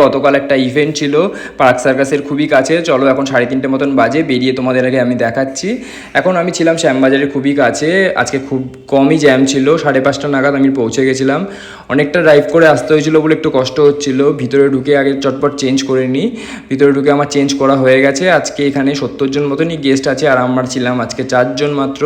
গতকাল একটা ইভেন্ট ছিল পার্ক সার্কাসের খুবই কাছে। চলো এখন 3:30 মতন বাজে, বেরিয়ে তোমাদের আগে আমি দেখাচ্ছি। এখন আমি ছিলাম শ্যামবাজারের খুবই কাছে, আজকে খুব কমই জ্যাম ছিল, 5:30 নাগাদ আমি পৌঁছে গেছিলাম। অনেকটা ড্রাইভ করে আসতে হয়েছিল বলে একটু কষ্ট হচ্ছিল। ভিতরে ঢুকে আগে চটপট চেঞ্জ করে নিই, ভিতরে ঢুকে আমার চেঞ্জ করা হয়ে গেছে। আজকে এখানে 70 জন মতনই গেস্ট আছে আর আমরা ছিলাম আজকে 4 জন মাত্র।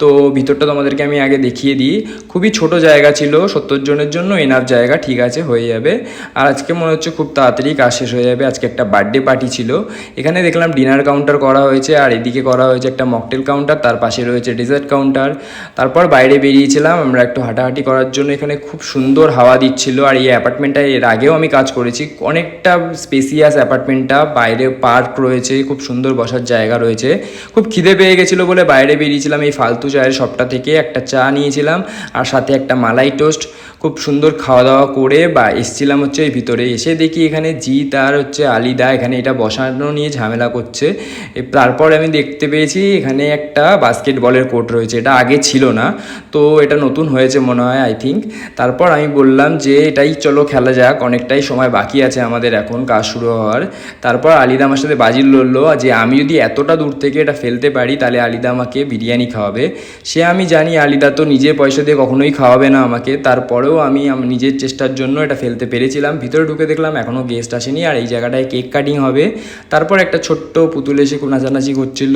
তো ভিতরটা তোমাদেরকে আমি আগে দেখিয়ে দিই। খুবই ছোট জায়গা ছিল, 70 জনের জন্য এনাফ জায়গা, ঠিক আছে হয়ে যাবে। আর আজকে মনে হচ্ছে খুব তাড়াতাড়ি কাজ শেষ হয়ে যাবে। আজকে একটা বার্থডে পার্টি ছিল, এখানে দেখলাম ডিনার কাউন্টার করা হয়েছে আর এদিকে করা হয়েছে একটা মকটেল কাউন্টার, তার পাশে রয়েছে ডেজার্ট কাউন্টার। তারপর বাইরে বেরিয়েছিলাম আমরা একটু হাঁটাহাঁটি করার জন্য। এখানে খুব সুন্দর হাওয়া দিচ্ছিল আর এই অ্যাপার্টমেন্টটা এর আগেও আমি কাজ করেছি, অনেকটা স্পেসিয়াস অ্যাপার্টমেন্টটা, বাইরে পার্ক রয়েছে, খুব সুন্দর বসার জায়গা রয়েছে। খুব খিদে পেয়ে গেছিলো বলে বাইরে বেরিয়েছিলাম এই ফালতু চায়ের শপটা থেকে, একটা চা নিয়েছিলাম আর সাথে একটা মালাই টোস্ট। খুব সুন্দর খাওয়া দাওয়া করে বা এসছিলাম হচ্ছে এই ভিতরে। এসে দেখি এখানে জিৎ আর হচ্ছে আলিদা এখানে এটা বসানো নিয়ে ঝামেলা করছে। তারপর আমি দেখতে পেয়েছি এখানে একটা বাস্কেটবলের কোর্ট রয়েছে, এটা আগে ছিল না, তো এটা নতুন হয়েছে মনে হয় আই থিঙ্ক। তারপর আমি বললাম যে এটাই চলো খেলা যাক, অনেকটাই সময় বাকি আছে আমাদের এখন কাজ শুরু হওয়ার। তারপর আলিদা আমার সাথে বাজি লড়লো যে আমি যদি এতটা দূর থেকে এটা ফেলতে পারি তাহলে আলিদা আমাকে বিরিয়ানি খাওয়াবে। সে আমি জানি আলিদা তো নিজের পয়সা দিয়ে কখনোই খাওয়াবে না আমাকে, তারপরেও আমি নিজের চেষ্টার জন্য এটা ফেলতে পেরেছিলাম। ভিতরে ঢুকে দেখলাম এখনও গেস্ট আসেনি আর এই জায়গাটায় কেক কাটিং হবে। তারপর একটা ছোট্ট পুতুল এসে খুব নাচানাচি করছিল।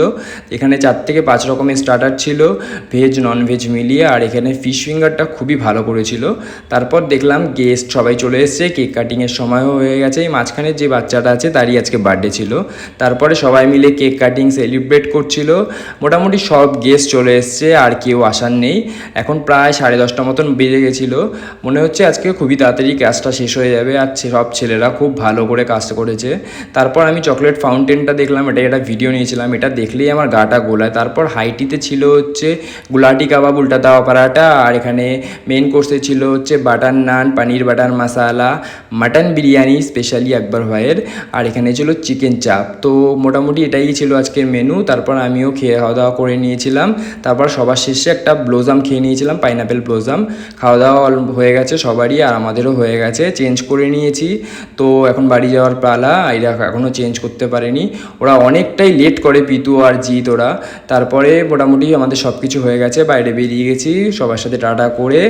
এখানে 4 থেকে 5 রকমের স্টার্টার ছিল, ভেজ নন ভেজ মিলিয়ে, আর এখানে ফিশ ফিঙ্গারটা খুবই ভালো করেছিল। তারপর দেখলাম গেস্ট সবাই চলে এসছে, কেক কাটিংয়ের সময়ও হয়ে গেছে। এই মাঝখানের যে বাচ্চাটা আছে তারই আজকে বার্থডে ছিল। তারপরে সবাই মিলে কেক কাটিং সেলিব্রেট করছিল। মোটামুটি সব গেস্ট চলে এসছে আর কেউ আসার নেই। এখন প্রায় 10:30 মতন বেজে গেছিলো। মনে হচ্ছে আজকে খুবই তাড়াতাড়ি কাজটা শেষ হয়ে যাবে আর সব ছেলেরা খুব ভালো করে কাজটা করেছে। তারপর আমি চকলেট ফাউন্টেনটা দেখলাম, এটা একটা ভিডিও নিয়েছিলাম, এটা দেখলেই আমার গাটা গোলায়। তারপর হাইটিতে ছিল হচ্ছে গুলাটি কাবাব, উল্টা তাওয়া পরাটা, আর এখানে মেন কোর্সে ছিল হচ্ছে বাটার নান, পনির বাটার মশালা, মাটন বিরিয়ানি স্পেশালি আকবর ভাইয়ের, আর এখানে ছিল চিকেন চাপ। তো মোটামুটি এটাই ছিল আজকের মেনু। তারপর আমিও খাওয়া দাওয়া করে নিয়েছিলাম। তারপর সবার শেষে একটা ব্লোজাম খেয়ে নিয়েছিলাম, পাইনাপেল ব্লোজাম। খাওয়া দাওয়া হয়ে গেছে সবারই আর আমাদেরও হয়ে গেছে, চেঞ্জ করে নিয়েছি। তো এখন বাড়ি যাওয়ার পালা, এরা এখনও চেঞ্জ করতে পারেনি, ওরা অনেকটাই লেট করে পিতু আর জিৎ ওরা। তারপরে মোটামুটি আমাদের সব কিছু হয়ে গেছে, বাইরে বেরিয়ে গেছি সবার সাথে টাটা করে।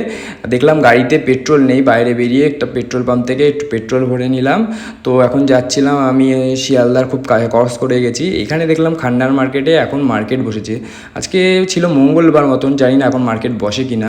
দেখলাম গাড়িতে পেট্রোল নেই, বাইরে বেরিয়ে একটা পেট্রোল পাম্প থেকে একটু পেট্রোল ভরে নিলাম। তো এখন যাচ্ছিলাম আমি শিয়ালদার খুব ক্রস করে গেছি। এখানে দেখলাম খান্ডার মার্কেটে এখন মার্কেট বসেছে, আজকে ছিল মঙ্গলবার মতন, জানি না এখন মার্কেট বসে কিনা।